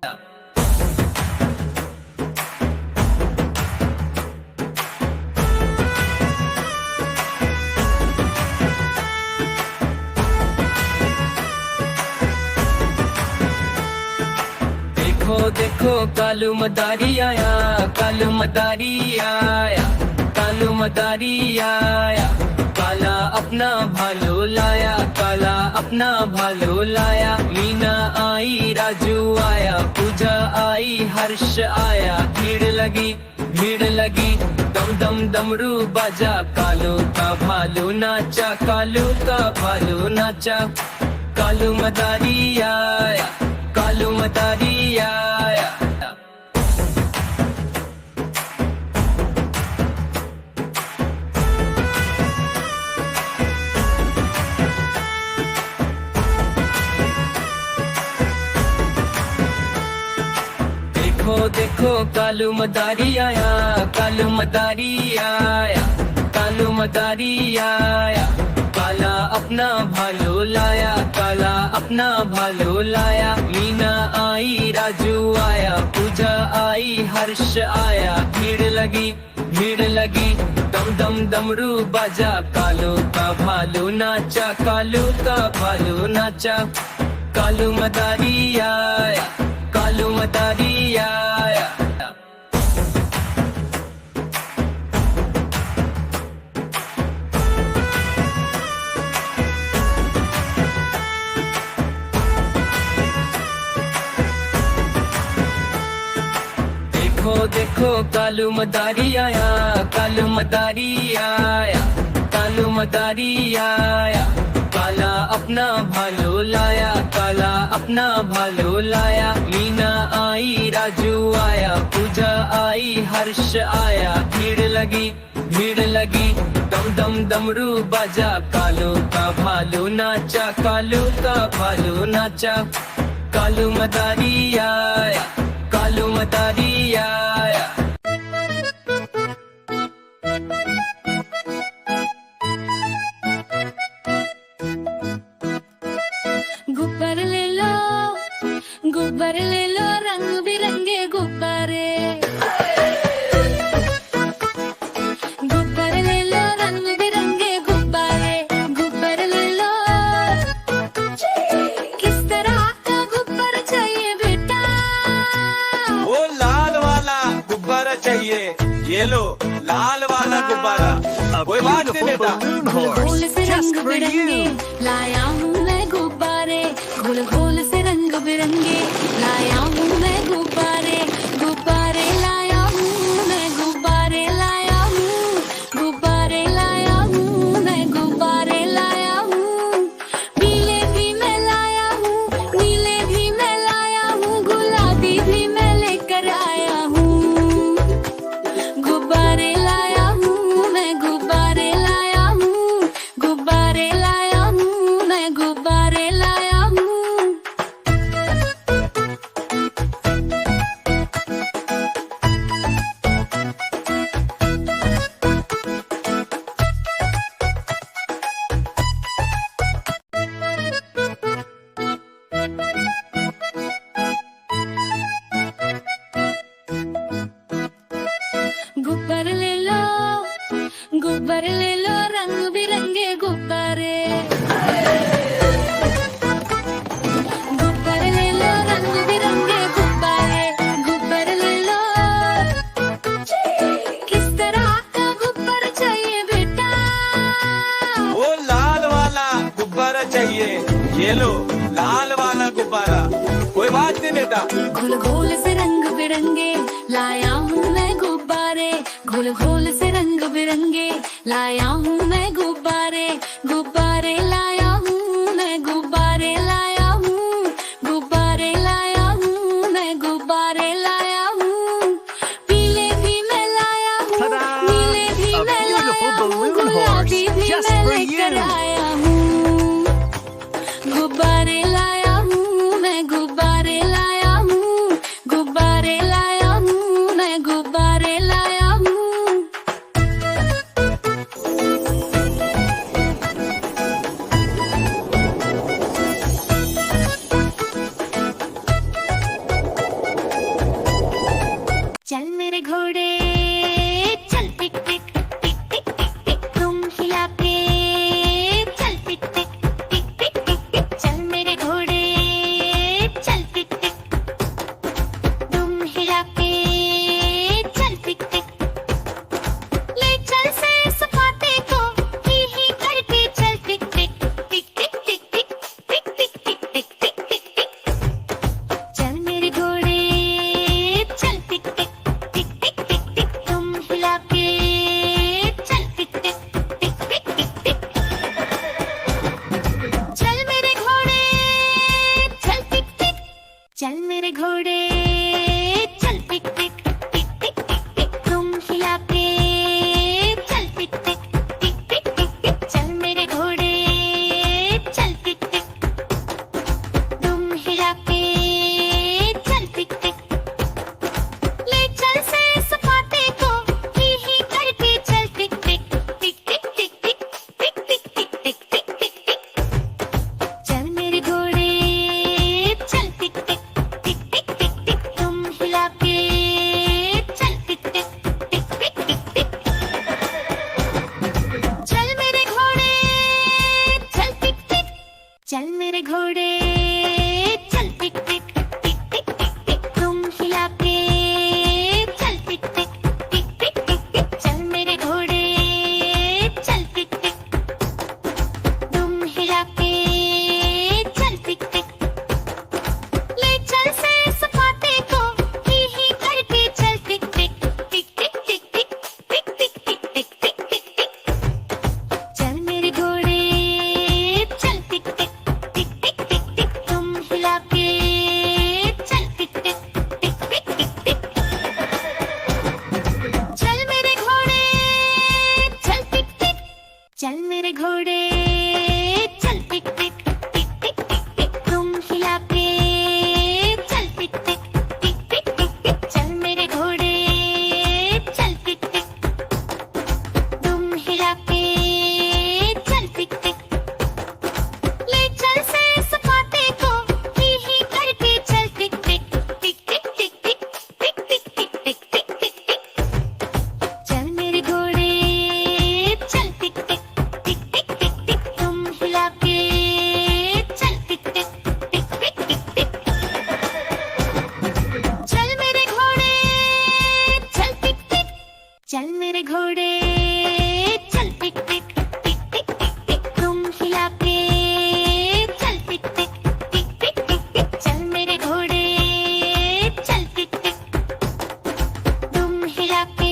देखो देखो कालू मदारी आया, कालू मदारी आया, कालू मदारी आया। काला अपना भालो लाया, काला अपना भालो लाया। मीना आई, राजू आया, पूजा आई, हर्ष आया। भीड़ लगी, भीड़ लगी, दम दम डमरू बाजा। कालू का भालू नाचा, कालू का भालू नाचा। कालू मदारी आया, कालू मदारी आया। देखो देखो कालू मदारी आया, कालू मदारी आया, कालू मदारी आया। काला अपना भालो लाया, काला अपना भालो लाया। मीना आई, राजू आया, पूजा आई, हर्ष आया। भीड़ लगी, भीड़ लगी, दम दम डमरू बाजा। कालू का भालू नाचा, कालू का भालू नाचा। कालू मदारी आया, कालू मदारी आया। देखो देखो कालू मदारी आया, कालू मदारी आया, कालू मदारी आया। काला अपना भालो लाया, काला अपना भालो लाया। मीना आई, राजू आया, पूजा आई, हर्ष आया। भीड़ लगी, भीड़ लगी, दम दम डमरू बाजा। कालू का भालू नाचा, कालू का भालू नाचा। कालू मदारी आया, कालू मदारी आया। गुब्बारे ले लो, गुब्बारे ले लो, रंग बिरंगे गुब्बारे। गुब्बारे ले लो, रंग बिरंगे गुब्बारे। गुब्बारे ले लो, किस तरह का गुब्बारा चाहिए बेटा? वो लाल वाला गुब्बारा चाहिए। ये लो लाल वाला गुब्बारा। कोई बात नहीं बेटा। घोल से रंग बिरंगे लाया हूँ मैं गुब्बारे। घोल घोल से रंग बिरंगे लाया हूँ मैं गुब्बारे। गुब्बारे लाया हूँ मैं, गुब्बारे लाया हूँ, गुब्बारे लाया हूँ मैं, गुब्बारे लाया हूँ। पीले भी मैं लाया हूँ, नीले भी मैं लाया हूँ, गुलाबी भी मैं लेकर आया हूँ। गुब्बारे लाया हूँ मैं, गुब्बारे लाया हूँ, गुब्बारे लाया हूँ मैं, गुब्बारे लाया हूँ। गुब्बारे ले लो, गुब्बारे ले लो, रंग बिरंगे गुब्बारे। गुब्बारे ले लो, रंग बिरंगे गुब्बारे। गुब्बारे ले लो, किस तरह का गुब्बारा चाहिए बेटा? वो लाल वाला गुब्बारा चाहिए। ये लो लाल वाला गुब्बारा। कोई बात नहीं बेटा। घोल घोल से रंग बिरंगे लाया हूँ मैं गुब्बारे। घोल घोल से रंग बिरंगे लाया हूँ मैं गुब्बारे। गुब्बारे लाया हूँ मैं, गुब्बारे लाया हूँ, गुब्बारे लाया हूँ मैं, गुब्बारे लाया हूँ। पीले भी मैं लाया हूँ, नीले भी मैं लाया हूँ, गुलाबी भी मैं लेकर आया हूँ। गुब्बारे लाया हूँ मैं, गुब्बारे लाया हूँ, गुब्बारे लाया हूँ मैं, गुब्बारे लाया हूँ। चल मेरे घोड़े चल टिक टिक टिक टिक टिक टिक तुम हिला के चल टिक टिक टिक टिक टिक टिक चल मेरे घोड़े चल टिक टिक तुम हिला के चल टिक टिक ले चल से सपाटे को ही करके चल टिक टिक टिक टिक टिक टिक टिक टिक टिक टिक टिक टिक टिक चल मेरे घोड़े चल टिक टिक टिक टिक टिक टिक तुम हिला के चल टिक टिक टिक टिक टिक टिक चल मेरे घोड़े चल टिक टिक चल मेरे घोड़े चल टिक टिक टिक टिक टिक टिक तुम हिला के चल टिक टिक टिक टिक टिक टिक चल मेरे घोड़े चल टिक टिक तुम हिला के चल टिक टिक ले चल से सपाटे को ही करके चल टिक टिक टिक टिक टिक टिक टिक टिक टिक टिक टिक टिक टिक चल मेरे घोड़े चल टिक टिक टिक टिक टिक टिक तुम हिला के चल टिक टिक टिक टिक टिक टिक चल मेरे घोड़े चल टिक टिक चल मेरे घोड़े चल टिक टिक टिक टिक टिक टिक तुम हिला के चल टिक टिक टिक टिक टिक टिक चल मेरे घोड़े चल टिक टिक तुम हिला के चल टिक टिक ले चल से सपाटे को ही करके चल टिक टिक टिक टिक टिक टिक टिक टिक टिक टिक टिक टिक टिक चल मेरे घोड़े चल टिक टिक टिक टिक टिक टिक तुम हिला के चल टिक टिक टिक टिक टिक टिक चल मेरे घोड़े चल टिक टिक चल मेरे घोड़े चल टिक टिक टिक टिक टिक टिक तुम हिला के चल टिक टिक टिक टिक टिक टिक चल मेरे घोड़े चल टिक टिक तुम हिला के चल टिक टिक टिक टिक टिक चल मेरे घोड़े चल टिक टिक तुम हिला के चल टिक टिक टिक टिक चल मेरे घोड़े चल टिक टिक तुम हिला के चल टिक टिक ले चल से सपाटे को ही करके चल टिक टिक टिक टिक टिक टिक टिक टिक टिक टिक टिक टिक टिक चल मेरे घोड़े चल टिक टिक टिक टिक टिक टिक तुम हिला के चल टिक टिक टिक टिक टिक टिक चल मेरे घोड़े चल टिक टिक चल मेरे घोड़े चल टिक टिक टिक टिक टिक टिक तुम हिला के चल टिक टिक टिक टिक टिक टिक चल मेरे घोड़े चल टिक टिक तुम हिला के